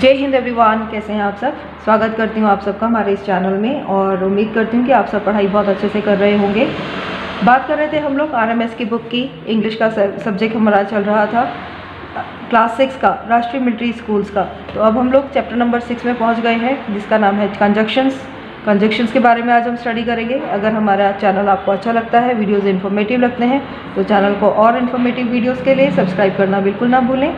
जय हिंद एवरीवन, कैसे हैं आप सब। स्वागत करती हूँ आप सबका हमारे इस चैनल में और उम्मीद करती हूँ कि आप सब पढ़ाई बहुत अच्छे से कर रहे होंगे। बात कर रहे थे हम लोग आरएमएस की बुक की। इंग्लिश का सब्जेक्ट हमारा चल रहा था क्लास 6 का, राष्ट्रीय मिलिट्री स्कूल्स का। तो अब हम लोग चैप्टर नंबर 6 में पहुँच गए हैं, जिसका नाम है कंजक्शंस के बारे में आज हम स्टडी करेंगे। अगर हमारा चैनल आपको अच्छा लगता है, वीडियोज़ इन्फॉर्मेटिव लगते हैं, तो चैनल को और इन्फॉर्मेटिव वीडियोज़ के लिए सब्सक्राइब करना बिल्कुल ना भूलें।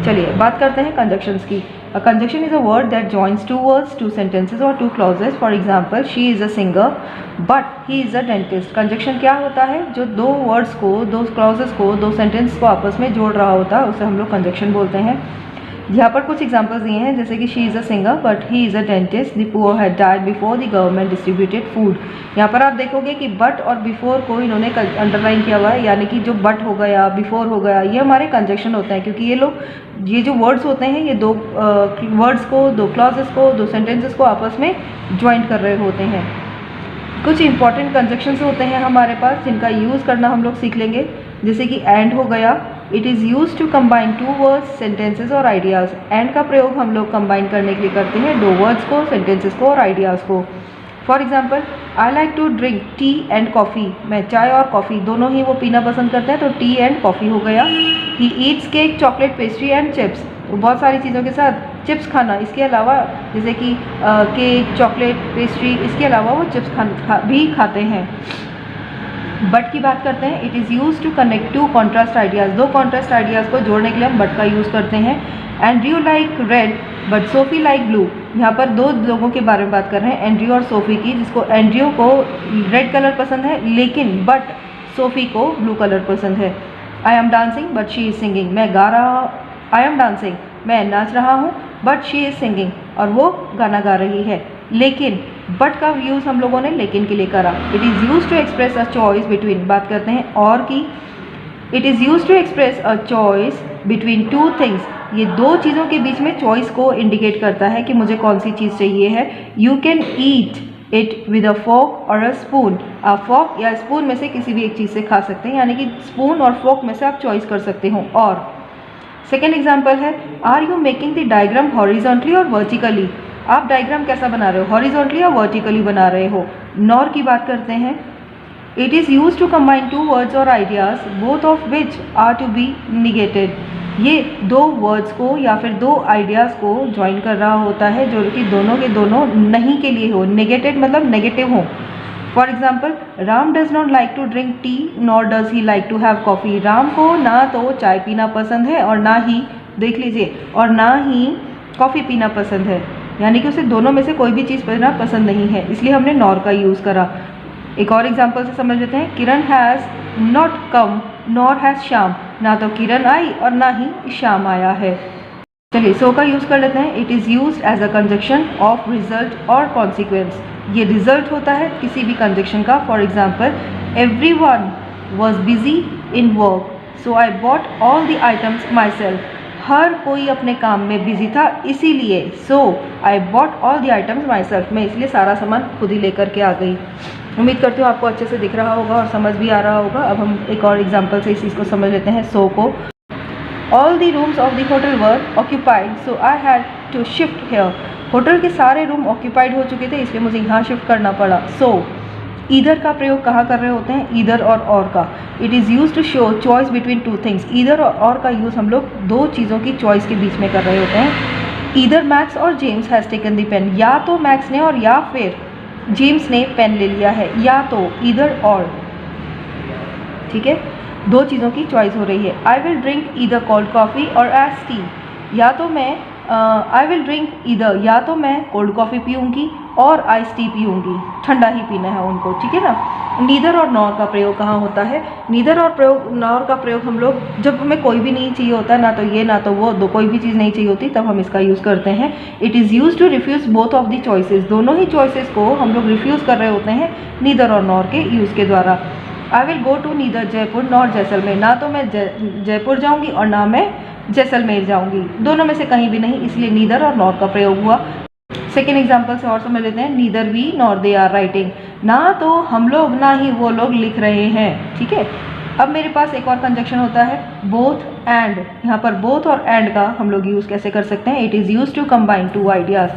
चलिए बात करते हैं कंजक्शंस की। A conjunction is a word that joins two words, two sentences or two clauses. For example, she is a singer but he is a dentist. Conjunction क्या होता है? जो दो वर्ड्स को, दो क्लॉजेस को, दो सेंटेंस को आपस में जोड़ रहा होता है, उसे हम लोग कंजक्शन बोलते हैं। यहाँ पर कुछ एग्जांपल्स दिए हैं, जैसे कि she is a singer but he is a dentist, the poor had died before the government distributed food. यहाँ पर आप देखोगे कि बट और बिफोर को इन्होंने अंडरलाइन किया हुआ है, यानी कि जो बट हो गया, बिफोर हो गया, ये हमारे कंजक्शन होते हैं, क्योंकि ये जो वर्ड्स होते हैं, ये दो वर्ड्स को, दो क्लॉजेस को, दो सेंटेंसेस को आपस में ज्वाइंट कर रहे होते हैं। कुछ इंपॉर्टेंट कंजक्शंस होते हैं हमारे पास, जिनका यूज़ करना हम लोग सीख लेंगे, जैसे कि एंड हो गया। It is use to combine two words, sentences और आइडियाज़। एंड का प्रयोग हम लोग कंबाइन करने के लिए करते हैं दो वर्ड्स को, सेंटेंसेस को और आइडियाज़ को। For example, I like to drink tea and coffee. मैं चाय और कॉफ़ी दोनों ही वो पीना पसंद करते हैं, तो टी एंड कॉफ़ी हो गया। He eats cake, chocolate, pastry and chips. बहुत सारी चीज़ों के साथ चिप्स खाना, इसके अलावा जैसे कि केक, चॉकलेट, पेस्ट्री, इसके अलावा वो चिप्स भी खाते हैं। बट की बात करते हैं। It is use to connect two contrast ideas. दो कॉन्ट्रास्ट आइडियाज़ को जोड़ने के लिए हम बट का यूज़ करते हैं। Andrew like red but SoFi like blue. यहाँ पर दो लोगों के बारे में बात कर रहे हैं, एंड्रयू और सोफ़ी की, जिसको एंड्रयू को रेड कलर पसंद है, लेकिन बट सोफ़ी को ब्लू कलर पसंद है। I M dancing but she is singing. मैं गा रहा, आई एम डांसिंग, मैं नाच रहा हूँ, बट शी इज़ सिंगिंग, और वो गाना गा रही है। लेकिन बट का यूज़ हम लोगों ने लेकिन के लिए करा। It is use to express a choice between. बात करते हैं और की। It is use to express a choice between two things. ये दो चीज़ों के बीच में चॉइस को इंडिकेट करता है कि मुझे कौन सी चीज़ चाहिए है। You can eat it with a fork or a spoon. आप फोक या स्पून में से किसी भी एक चीज़ से खा सकते हैं, यानी कि स्पून और फोक में से आप चॉइस कर सकते हो। और सेकेंड एग्जाम्पल है, are you making the diagram horizontally और वर्टिकली। आप डायग्राम कैसा बना रहे हो, हॉरिजॉन्टली या वर्टिकली बना रहे हो। नॉर की बात करते हैं। It is use to combine two words or ideas, both of which are to be negated. ये दो वर्ड्स को या फिर दो आइडियाज़ को ज्वाइन कर रहा होता है, जो कि दोनों के दोनों नहीं के लिए हो। नेगेटेड मतलब नेगेटिव हो। For example, Ram does not like to drink tea nor does he like to have coffee. Ram को ना तो चाय पीना पसंद है और ना ही, देख लीजिए, और ना ही कॉफ़ी पीना पसंद है, यानी कि उसे दोनों में से कोई भी चीज़ पीना पसंद नहीं है, इसलिए हमने नॉर का यूज़ करा। एक और एग्जाम्पल से समझ लेते हैं। Kiran has not come nor has Shyam. ना तो किरण आई और ना ही श्याम आया है। चलिए सो का यूज़ कर लेते हैं। It is use as a conjunction of result और कॉन्सिक्वेंस। ये रिजल्ट होता है किसी भी कंजक्शन का। For example, everyone was busy in work so I bought all the items myself. हर कोई अपने काम में बिजी था, इसीलिए so I bought all the items myself. मैं इसलिए सारा सामान खुद ही लेकर के आ गई। उम्मीद करती हूँ आपको अच्छे से दिख रहा होगा और समझ भी आ रहा होगा। अब हम एक और एग्जाम्पल से इस चीज़ को समझ लेते हैं। सो को, all the rooms of the hotel were occupied so I had to shift here. Hotel के सारे रूम ऑक्यूपाइड हो चुके थे, इसलिए मुझे यहाँ शिफ्ट करना पड़ा। सो ईदर का प्रयोग कहाँ कर रहे होते हैं? ईदर और का। It is use to show choice between two things. Either और का यूज़ हम लोग दो चीज़ों की चॉइस के बीच में कर रहे होते हैं। ईदर मैक्स और James has taken the pen. या तो मैक्स ने और या फिर जेम्स ने पेन ले लिया है, या तो ईदर और, ठीक है, दो चीज़ों की चॉइस हो रही है। I will drink either cold coffee और आइस टी। या तो मैं आई विल ड्रिंक ईदर, या तो मैं कोल्ड कॉफ़ी पीऊँगी और आइस टी पीऊँगी, ठंडा ही पीना है उनको, ठीक है ना। नीदर और नॉर का प्रयोग कहाँ होता है? नीदर और नॉर का प्रयोग हम लोग जब हमें कोई भी नहीं चाहिए होता, ना तो ये ना तो वो, दो कोई भी चीज़ नहीं चाहिए होती, तब हम इसका यूज़ करते हैं। It is use to refuse both of the choices. दोनों ही चॉइसेस को हम लोग रिफ्यूज़ कर रहे होते हैं नीदर और नॉर के यूज़ के द्वारा। I will go to neither Jaipur nor Jaisalmer. ना तो मैं जयपुर जाऊँगी और ना मैं जैसलमेर जाऊँगी, दोनों में से कहीं भी नहीं, इसलिए नीदर और नॉर का प्रयोग हुआ। सेकेंड एग्जाम्पल से और समझ लेते हैं। Neither we nor they are writing. ना तो हम लोग ना ही वो लोग लिख रहे हैं, ठीक है। अब मेरे पास एक और कंजक्शन होता है बोथ एंड। यहाँ पर बोथ और एंड का हम लोग यूज़ कैसे कर सकते हैं? It is use to combine two ideas.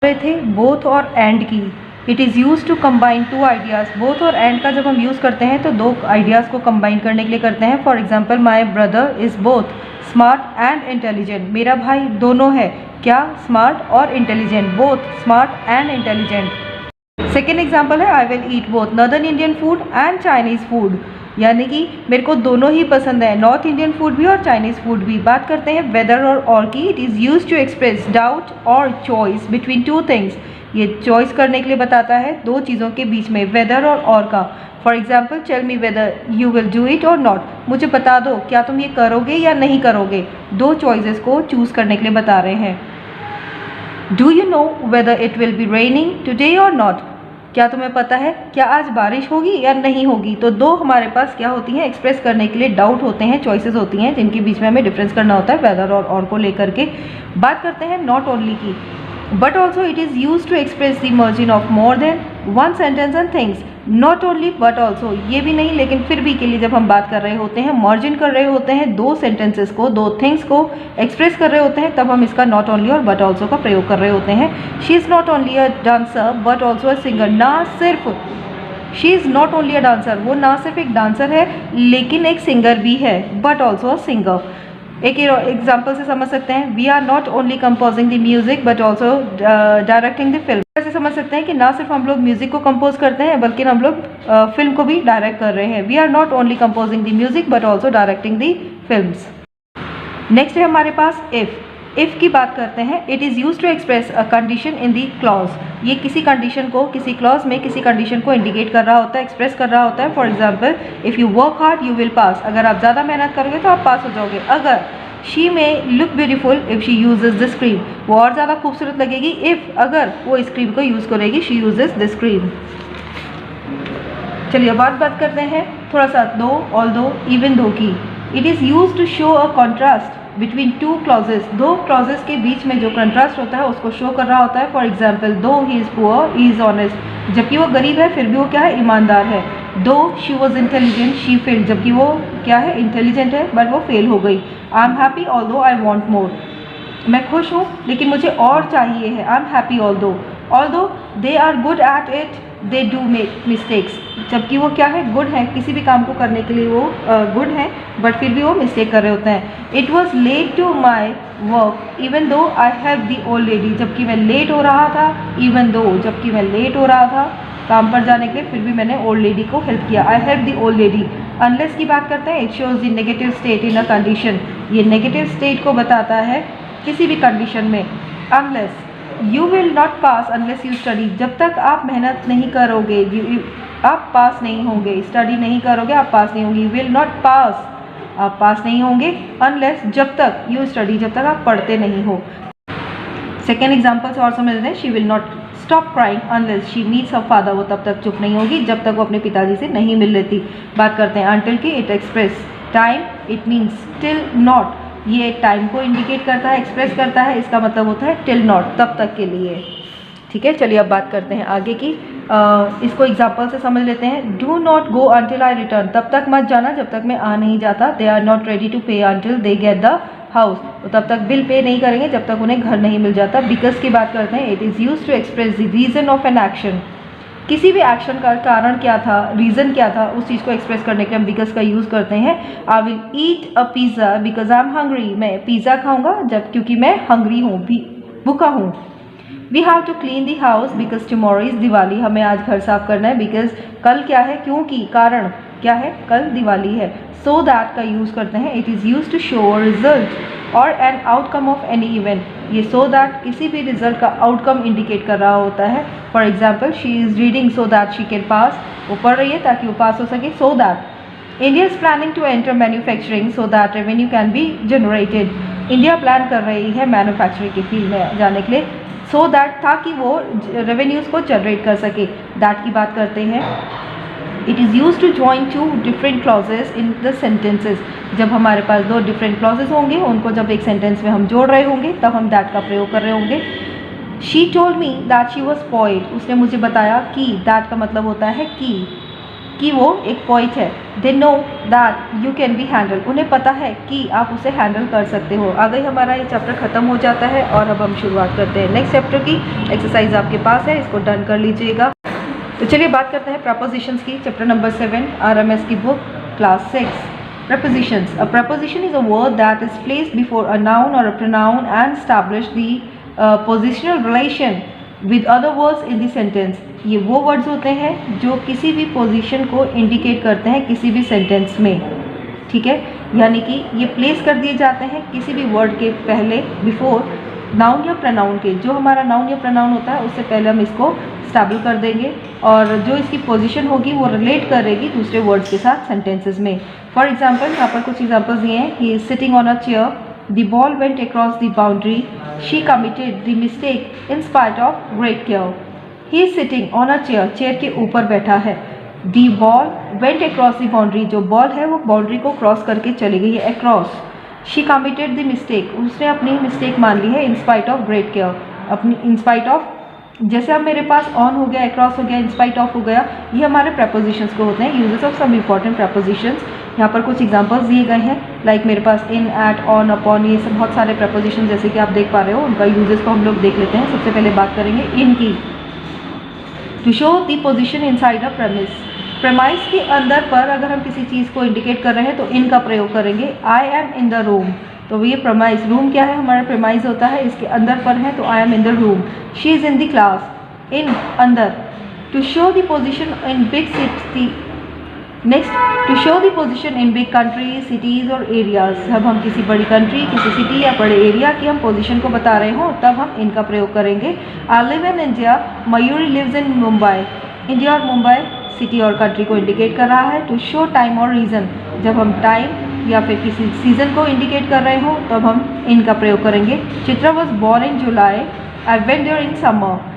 रहे थे बोथ और एंड की, it is use to combine two ideas. Both और एंड का जब हम यूज़ करते हैं तो दो आइडियाज़ को कंबाइन करने के लिए करते हैं। For example, my brother is both smart and intelligent. मेरा भाई दोनों है क्या? स्मार्ट और intelligent, both smart and intelligent. Second example है I will eat both northern Indian food and Chinese food, यानी कि मेरे को दोनों ही पसंद है, नॉर्थ इंडियन फूड भी और चाइनीज़ फूड भी। बात करते हैं वेदर और की। It is use to express doubt और चॉइस बिटवीन टू थिंग्स। ये चॉइस करने के लिए बताता है दो चीज़ों के बीच में, वेदर और का। For example, tell me whether you will do it और नॉट। मुझे बता दो क्या तुम ये करोगे या नहीं करोगे। दो चॉइसेस को चूज़ करने के लिए बता रहे हैं। Do you know whether it will be raining today और नॉट। क्या तुम्हें पता है क्या आज बारिश होगी या नहीं होगी। तो दो हमारे पास क्या होती हैं? एक्सप्रेस करने के लिए डाउट होते हैं, चॉइसेस होती हैं जिनके बीच में हमें डिफरेंस करना होता है वेदर और को लेकर के। बात करते हैं नॉट ओनली की। But also it is use to express the merging of more than one sentence and things. Not only but also, ये भी नहीं लेकिन फिर भी के लिए जब हम बात कर रहे होते हैं, मार्जिन कर रहे होते हैं दो सेंटेंसेस को, दो थिंग्स को एक्सप्रेस कर रहे होते हैं, तब हम इसका नॉट ओनली और बट ऑल्सो का प्रयोग कर रहे होते हैं। She is not only a dancer but also a singer. ना सिर्फ she is not only a dancer, वो ना सिर्फ एक डांसर है लेकिन एक सिंगर भी है, बट ऑल्सो अ सिंगर। एक एग्जाम्पल से समझ सकते हैं, we are not only composing the music but also directing the film. ऐसे समझ सकते हैं कि ना सिर्फ हम लोग म्यूजिक को कंपोज करते हैं बल्कि हम लोग फिल्म को भी डायरेक्ट कर रहे हैं। We are not only composing the music but also directing the films. Next है हमारे पास इफ़। इफ़ की बात करते हैं, it is use to express a condition in the clause. ये किसी कंडीशन को, किसी क्लॉज में किसी कंडीशन को इंडिकेट कर रहा होता है, एक्सप्रेस कर रहा होता है। For example, if you work hard you will pass. अगर आप ज़्यादा मेहनत करोगे तो आप पास हो जाओगे। अगर she may look beautiful if she uses this cream, वो और ज़्यादा खूबसूरत लगेगी इफ़ अगर वो इस क्रीम को यूज़ करेगी, शी यूजेज दिस क्रीम। चलिए बात करते हैं थोड़ा सा दो, ऑल्दो, इवन दो की। It is use to show a contrast between two clauses. दो क्लॉजेस के बीच में जो कंट्रास्ट होता है उसको शो कर रहा होता है। फॉर एग्जाम्पल, दो he is poor he is honest. जबकि वो गरीब है फिर भी वो क्या है? ईमानदार है। दो she was intelligent she failed. जबकि वो क्या है? इंटेलिजेंट है बट वो फेल हो गई। I am happy although I want more. मैं खुश हूँ लेकिन मुझे और चाहिए है। I am happy although they are good at it they do make mistakes. जबकि वो क्या है? गुड है, किसी भी काम को करने के लिए वो गुड है बट फिर भी वो मिस्टेक कर रहे होते हैं। It was late to my work even though I have the old lady. जबकि मैं लेट हो रहा था, इवन दो जबकि मैं लेट हो रहा था काम पर जाने के लिए, फिर भी मैंने ओल्ड लेडी को हेल्प किया। I help the old lady. Unless की बात करते हैं, it shows the negative state in a condition. ये नेगेटिव स्टेट को बताता है किसी भी कंडीशन में। Unless, you will not pass unless you study. जब तक आप मेहनत नहीं करोगे आप पास नहीं होंगे। स्टडी नहीं करोगे आप पास नहीं होंगे। विल नॉट पास, आप पास नहीं होंगे। अनलेस, जब तक, यू स्टडी, जब तक आप पढ़ते नहीं हो। सेकेंड एग्जाम्पल से और समझ लें, she will not stop crying unless she meets her father. वो तब तक चुप नहीं होगी जब तक वो अपने पिताजी से नहीं मिल लेती। बात करते हैं अनटिल की। It express time, it means till not. ये टाइम को इंडिकेट करता है, एक्सप्रेस करता है। इसका मतलब होता है टिल नॉट, तब तक के लिए। ठीक है, चलिए अब बात करते हैं आगे की। इसको एग्जाम्पल से समझ लेते हैं। Do not go until I return. तब तक मत जाना जब तक मैं आ नहीं जाता। They are not ready to pay until they get the house. तो तब तक बिल पे नहीं करेंगे जब तक उन्हें घर नहीं मिल जाता। बिकॉज की बात करते हैं। It is use to express the reason of an action. किसी भी एक्शन का कारण क्या था, रीज़न क्या था, उस चीज़ को एक्सप्रेस करने के लिए हम बिकॉज का यूज़ करते हैं। I will eat a pizza because I am hungry. मैं पिज़्ज़ा खाऊंगा जब क्योंकि मैं हंग्री हूँ, भूखा हूँ। We have to clean the house because tomorrow is Diwali. हमें आज घर साफ करना है बिकॉज कल क्या है? क्योंकि, कारण क्या है? कल दिवाली है। सो दैट का यूज़ करते हैं। It is use to show a result और an outcome of any event. ये सो दैट किसी भी रिजल्ट का आउटकम इंडिकेट कर रहा होता है। For example, she is reading so that she can pass. वो पढ़ रही है ताकि वो पास हो सके। So that India is planning to enter manufacturing so that revenue can be generated. India plan कर रही है मैन्युफैक्चरिंग की फील्ड में जाने के लिए, सो दैट, ताकि वो रेवेन्यूज़ को जनरेट कर सके। दैट की बात करते हैं। It is use to join two different clauses in the sentences. जब हमारे पास दो डिफरेंट क्लॉजेज होंगे, उनको जब एक सेंटेंस में हम जोड़ रहे होंगे तब हम दैट का प्रयोग कर रहे होंगे। She told me that she was spoiled. उसने मुझे बताया कि, दैट का मतलब होता है कि कि वो एक पोइट है। They know that you can be handle, उन्हें पता है कि आप उसे हैंडल कर सकते हो। आ गई हमारा ये चैप्टर ख़त्म हो जाता है और अब हम शुरुआत करते हैं नेक्स्ट चैप्टर की। एक्सरसाइज आपके पास है, इसको डन कर लीजिएगा। तो चलिए बात करते हैं प्रपोजिशंस की। चैप्टर नंबर 7 RMS की book class 6। Prepositions. A preposition is a word that is placed before a noun or a pronoun and establish the positional relation with other words in the sentence. ये वो words होते हैं जो किसी भी position को indicate करते हैं किसी भी sentence में, ठीक है। यानी कि ये place कर दिए जाते हैं किसी भी word के पहले, before नाउन या प्रनाउन के। जो हमारा नाउन या प्रनाउन होता है उससे पहले हम इसको स्टैब्लिश कर देंगे और जो इसकी पोजीशन होगी वो रिलेट करेगी दूसरे वर्ड्स के साथ सेंटेंसेस में। फॉर एग्जांपल यहाँ पर कुछ एग्जांपल्स दिए हैं। He is sitting on a chair, the ball went across the boundary, she committed the mistake in spite of great care. He is sitting on a chair, chair के ऊपर बैठा है। The ball went across the boundary, जो ball है वो boundary को cross करके चली गई है, across. She committed the mistake, उसने अपनी मिस्टेक मान ली है, इन स्पाइट ऑफ ग्रेट केयर, अपनी इन स्पाइट ऑफ। जैसे अब मेरे पास ऑन हो गया, अक्रॉस हो गया, इन स्पाइट ऑफ हो गया, ये हमारे प्रपोजिशंस को होते हैं, uses of some important prepositions. यहाँ पर कुछ एग्जांपल्स दिए गए हैं, लाइक मेरे पास इन, एट, ऑन, अपॉन, ये सब बहुत सारे प्रपोजिशन जैसे कि आप देख पा रहे हो। उनका यूजेस को हम लोग देख लेते हैं। सबसे पहले बात करेंगे इन की। To show the position inside a premise, premise के अंदर पर अगर हम किसी चीज़ को इंडिकेट कर रहे हैं तो इन का प्रयोग करेंगे। आई एम इन द रूम, तो ये प्रेमाइस, रूम क्या है हमारा प्रेमाइस होता है, इसके अंदर पर है तो I am in the room. She is in the class, in अंदर। To show the position in big city, next to show the position in big country, cities और एरियाज। जब हम किसी बड़ी कंट्री, किसी सिटी या बड़े एरिया की हम पोजिशन को बता रहे हो तब हम इनका प्रयोग करेंगे। I live in India, Mayuri lives in Mumbai. India और मुंबई सिटी और कंट्री को इंडिकेट कर रहा है। टू शो टाइम और रीज़न, जब हम टाइम या फिर किसी सीज़न को इंडिकेट कर रहे हो तब हम इनका प्रयोग करेंगे। Chitra was born in July, I went there in summer.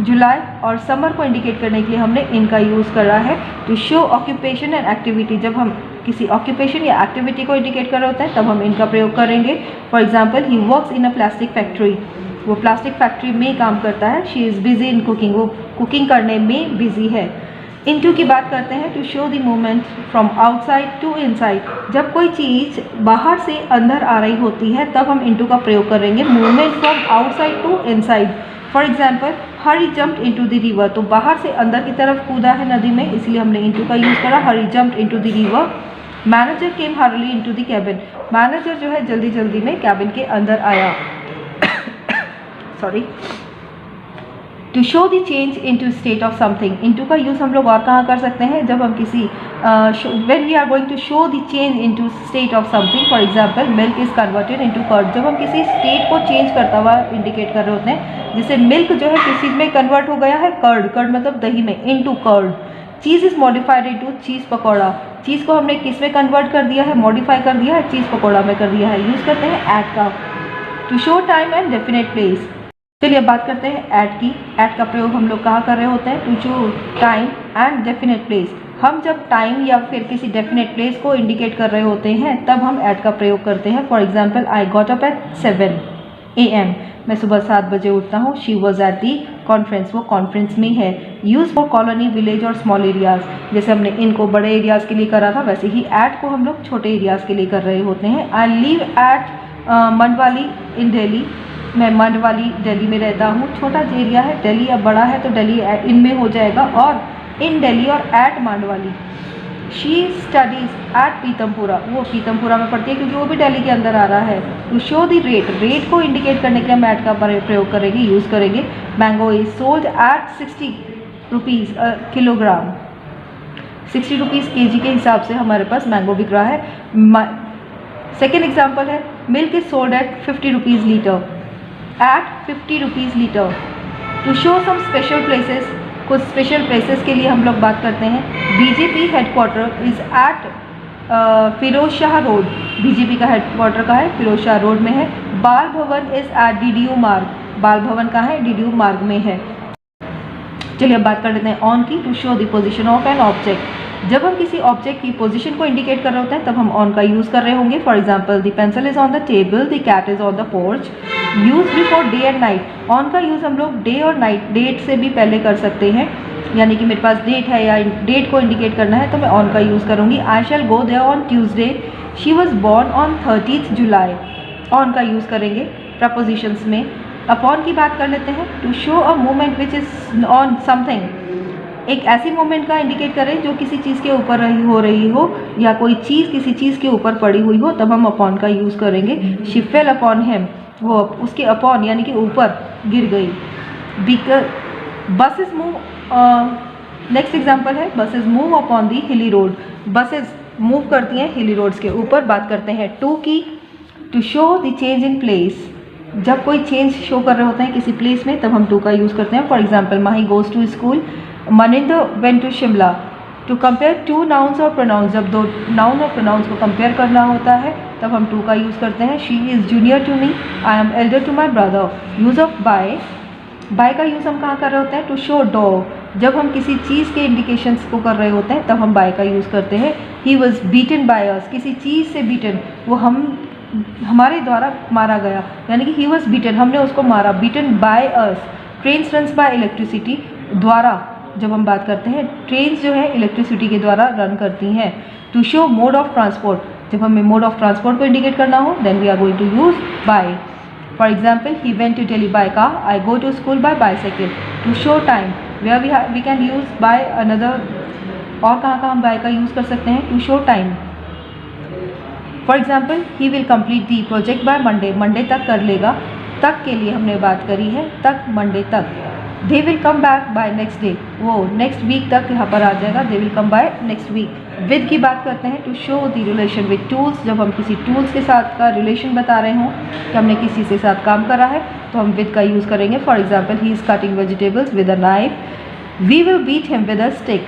जुलाई और समर को इंडिकेट करने के लिए हमने इनका यूज़ करा है। To show occupation and activity, जब हम किसी ऑक्यूपेशन या एक्टिविटी को इंडिकेट कर रहे होते हैं तब हम इनका प्रयोग करेंगे। For example, he works in a plastic factory, वो प्लास्टिक फैक्ट्री में काम करता है। She is busy in cooking, वो कुकिंग करने में बिजी है। इनटू की बात करते हैं। To show the movement from outside to inside, जब कोई चीज़ बाहर से अंदर आ रही होती है तब हम इनटू का प्रयोग करेंगे। Movement from outside to inside, for example, Hari jumped into the river, तो बाहर से अंदर की तरफ कूदा है नदी में, इसलिए हमने इनटू का यूज़ करा। Hari jumped into the river. Manager came हर्ली इनटू द कैबिन, मैनेजर जो है जल्दी जल्दी में कैबिन के अंदर आया। Sorry. To show the change into state of something, into का यूज़ हम लोग और कहाँ कर सकते हैं, जब हम किसी when we are going to show the change into state of something. For example, milk is converted into curd, जब हम किसी स्टेट को चेंज करता हुआ इंडिकेट कर रहे होते हैं। जैसे मिल्क जो है किस चीज़ में कन्वर्ट हो गया है, कर्ड, कर्ड मतलब दही में, into curd. Cheese is modified into cheese pakora, cheese को हमने किस में कन्वर्ट कर दिया है, मॉडिफाई कर दिया है, चीज़ पकौड़ा में कर दिया है। यूज़ करते हैं एट का। To show time and definite place, चलिए अब बात करते हैं एट की। एट का प्रयोग हम लोग कहाँ कर रहे होते हैं, to show time and definite place. हम जब टाइम या फिर किसी डेफिनेट प्लेस को इंडिकेट कर रहे होते हैं तब हम एट का प्रयोग करते हैं। For example, I got up at 7 AM, मैं सुबह 7 बजे उठता हूँ। She was at the conference, वो कॉन्फ्रेंस में है। यूज़ फॉर कॉलोनी, विलेज और स्मॉल एरियाज़, जैसे हमने इनको बड़े एरियाज़ के लिए करा था वैसे ही एट को हम लोग छोटे एरियाज़ के लिए कर रहे होते हैं। आई लिव एट मंडवाली इन दिल्ली, मैं मंडवाली दिल्ली में रहता हूँ। छोटा एरिया है, दिल्ली अब बड़ा है तो दिल्ली इनमें हो जाएगा, और इन दिल्ली और at Mandawali. She studies at Pitampura, वो पीतमपुरा में पढ़ती है क्योंकि वो भी दिल्ली के अंदर आ रहा है। To show the rate, rate को इंडिकेट करने के लिए हम एट का प्रयोग करेंगे, यूज़ करेंगे। Mango is sold eight 60 rupees kilogram, 60 rupees kg के हिसाब से हमारे पास मैंगो बिक रहा है। सेकेंड एग्जाम्पल है, milk is sold at 50 rupees litre, at 50 rupees litre. To show some special places, कुछ स्पेशल प्लेसेस के लिए हम लोग बात करते हैं। BJP headquarter is at Firoz Shah road, BJP का हेडक्वार्टर का है, फिरोज शाह रोड में है। बाल भवन इज़ एट DDU मार्ग, बाल भवन का है, DDU मार्ग में है। चलिए अब बात कर लेते हैं ऑन की। To show the position of an object, जब हम किसी ऑब्जेक्ट की पोजीशन को इंडिकेट कर रहे होते हैं तब हम ऑन का यूज़ कर रहे होंगे। For example, the pencil is on the table, the cat is on the porch. Use before day and night. On का यूज़ हम लोग डे और नाइट, डेट से भी पहले कर सकते हैं, यानी कि मेरे पास डेट है या डेट को इंडिकेट करना है तो मैं ऑन का यूज़ करूँगी। I shall go there on Tuesday, she was born on 30th July. On का यूज़ करेंगे प्रपोजिशंस में। अपॉन की बात कर लेते हैं। To show a moment which is on something, एक ऐसी मोमेंट का इंडिकेट करें जो किसी चीज़ के ऊपर हो रही हो या कोई चीज़ किसी चीज़ के ऊपर पड़ी हुई हो, तब हम अपॉन का यूज़ करेंगे। शी फेल अपॉन हिम, वो उसके अपॉन यानी कि ऊपर गिर गई। Because buses move, next example है बसेस मूव अपॉन दी हिली रोड। बसेस मूव करती हैं हिली रोड्स के ऊपर। बात करते हैं टू की। To show the change in place, जब कोई चेंज शो कर रहे होते हैं किसी प्लेस में तब हम टू का यूज़ करते हैं। For example Mahi goes to school, Maninder went to Shimla. To compare two nouns और प्रोनाउंस, जब दो नाउन और प्रोनाउंस को कंपेयर करना होता है तब हम टू का यूज़ करते हैं। She is junior to me, I am elder to my brother. Use of by, by का यूज़ हम कहाँ कर रहे होते हैं? टू शो डॉग, जब हम किसी चीज़ के इंडिकेशंस को कर रहे होते हैं तब हम बाय का यूज़ करते हैं। He was beaten by us, किसी चीज़ से बीटन, वो हमारे द्वारा मारा गया, यानी कि ही वॉज बीटन, हमने उसको मारा। Beaten by us. Trains runs bye electricity, द्वारा जब हम बात करते हैं, ट्रेन्स जो है इलेक्ट्रिसिटी के द्वारा रन करती हैं। To show mode of transport, जब हमें मोड ऑफ ट्रांसपोर्ट को इंडिकेट करना हो then we are going to use by. For example he went to Delhi by car, I go to school by bicycle. To show time, where we can use by another, और कहाँ हम by का use कर सकते हैं? To show time. For example he will complete the project by Monday, Monday तक कर लेगा, तक के लिए हमने बात करी है, तक मंडे तक। They will come back by next day, वो नेक्स्ट वीक तक यहाँ पर आ जाएगा, they will come by next week. With की बात करते हैं। To show the relation with tools, जब हम किसी टूल्स के साथ का रिलेशन बता रहे हों कि हमने किसी से साथ काम करा है तो हम विद का यूज़ करेंगे। For example he is cutting vegetables with a knife, we will beat him with a stick.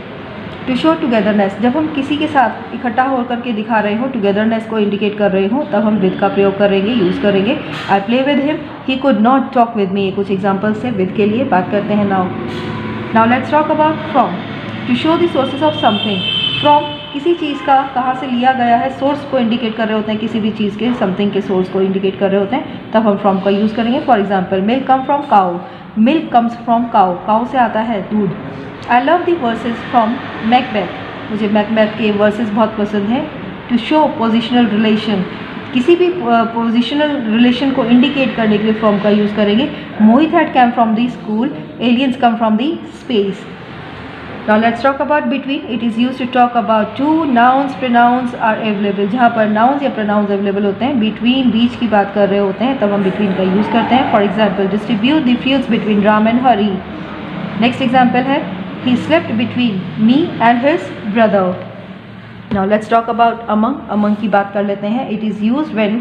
To show togetherness, जब हम किसी के साथ इकट्ठा होकर के दिखा रहे हो, टुगेदरनेस को इंडिकेट कर रहे हो, तब हम विद का प्रयोग करेंगे, यूज़ करेंगे। I play with him, he could not talk with me, कुछ एग्जाम्पल्स से विद के लिए बात करते हैं। Now let's talk about from. To show the sources of something, from किसी चीज़ का कहाँ से लिया गया है, सोर्स को इंडिकेट कर रहे होते हैं, किसी भी चीज़ के समथिंग के सोर्स को इंडिकेट कर रहे होते हैं, तब हम फ्रॉम का यूज़ करेंगे। For example milk come from cow, milk comes from cow, cow से आता है दूध। I love the versus from Macbeth, मुझे मैकबेथ के वर्सेस बहुत पसंद हैं। टू शो पोजिशनल रिलेशन, किसी भी पोजिशनल रिलेशन को इंडिकेट करने के लिए फ्रॉम का यूज़ करेंगे। Mohit had come from the school, aliens come from the space. Now let's talk about between. It is use to talk about two nouns pronouns are available, जहाँ पर nouns या pronounce available होते हैं, between बीच की बात कर रहे होते हैं, तब हम बिटवीन का यूज़ करते हैं। For example distribute the fuels between Ram and Hari. Next example है he slept between me and his brother. Now let's talk about among. Among की बात कर लेते हैं. It is used when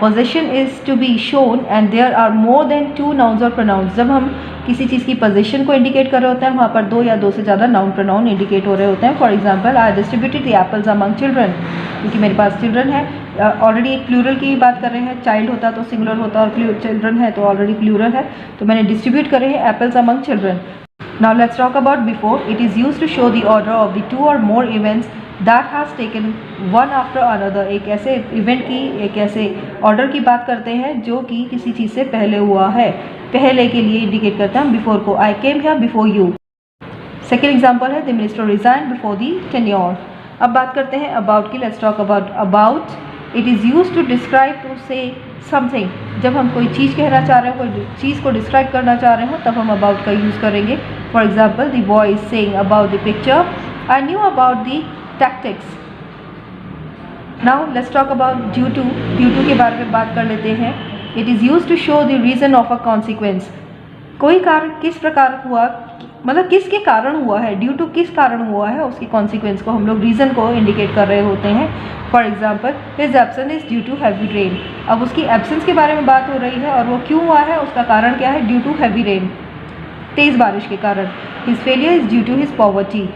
possession is to be shown and there are more than two nouns or pronouns. जब हम किसी चीज़ की position को इंडिकेट कर रहे होते हैं, वहाँ पर दो या दो से ज़्यादा नाउन प्रोनाउन इंडिकेट हो रहे होते हैं। For example I distributed the apples among children, क्योंकि मेरे पास चिल्ड्रन है, ऑलरेडी एक प्लूरल की बात कर रहे हैं, चाइल्ड होता तो सिंगुलर होता और चिल्ड्रन है तो ऑलरेडी प्लूरल है, तो मैंने डिस्ट्रीब्यूट करे हैं apples among children. Now let's talk about before. It is used to show the order of the two or more events that has taken one after another. एक ऐसे event की, एक ऐसे ऑर्डर की बात करते हैं जो कि किसी चीज़ से पहले हुआ है, पहले के लिए इंडिकेट करते हैं बिफोर को। I came here before you. Second example है the minister resign before the tenure. अब बात करते हैं अबाउट की। Let's talk about about. It is use to describe to say something, जब हम कोई चीज़ कहना चाह रहे हो, कोई चीज़ को डिस्क्राइब करना चाह रहे हो, तब हम अबाउट का यूज़ करेंगे। For example the boy is saying about the picture, I knew about the tactics. Now let's talk about due to. Due to के बारे में बात कर लेते हैं। It is use to show the reason of a consequence, कोई कारण किस प्रकार हुआ, मतलब किसके कारण हुआ है, ड्यू टू किस कारण हुआ है, उसकी कॉन्सिक्वेंस को हम लोग रीज़न को इंडिकेट कर रहे होते हैं। For example his absence is due to heavy rain, अब उसकी एब्सेंस के बारे में बात हो रही है और वो क्यों हुआ है, उसका कारण क्या है, ड्यू टू हैवी रेन, तेज़ बारिश के कारण। His failure is due to his poverty.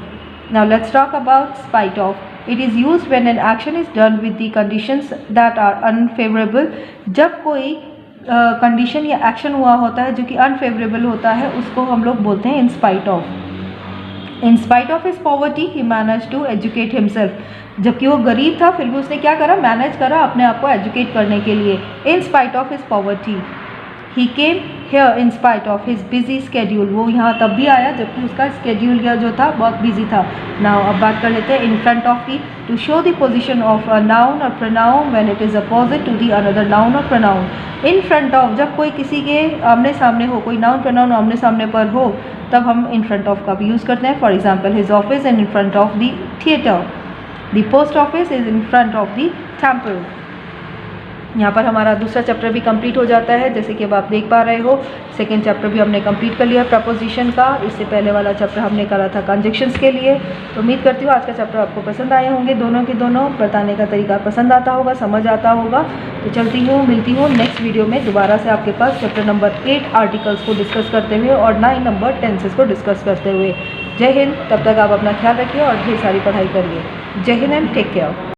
Now let's talk about spite of. It is use when an action is done with the conditions that are unfavourable, जब कोई condition या action हुआ होता है जो कि अनफेवरेबल होता है, उसको हम लोग बोलते हैं in spite of. In spite of his poverty he manage to educate himself, जबकि वो गरीब था फिर भी उसने क्या करा, मैनेज करा अपने आप को एजुकेट करने के लिए। इन spite of his poverty. He came here in spite of his busy schedule, वो यहाँ तब भी आया जबकि उसका स्केड्यूल या जो था बहुत बिजी था। नाउ अब बात कर लेते हैं इन फ्रंट ऑफ की, to show the position of a noun और pronoun when it is opposite to the another noun और प्रोनाउन। इन फ्रंट ऑफ जब कोई किसी के आमने सामने हो, कोई नाउन प्रोनाउन आमने सामने पर हो, तब हम इन फ्रंट ऑफ का भी यूज़ करते हैं। For example his office and in front of the theatre, the post office is in front of the temple. यहाँ पर हमारा दूसरा चैप्टर भी कंप्लीट हो जाता है। जैसे कि अब आप देख पा रहे हो, सेकंड चैप्टर भी हमने कंप्लीट कर लिया प्रपोजिशन का। इससे पहले वाला चैप्टर हमने करा था कंजक्शंस के लिए। तो उम्मीद करती हूँ आज का चैप्टर आपको पसंद आए होंगे, दोनों के दोनों बताने का तरीका पसंद आता होगा, समझ आता होगा। तो चलती हूँ, मिलती हूँ नेक्स्ट वीडियो में दोबारा से आपके पास चैप्टर नंबर 8 आर्टिकल्स को डिस्कस करते हुए और 9 नंबर टेंसेस को डिस्कस करते हुए। जय हिंद, तब तक आप अपना ख्याल रखिए और ढेर सारी पढ़ाई करिए। जय हिंद एंड टेक केयर।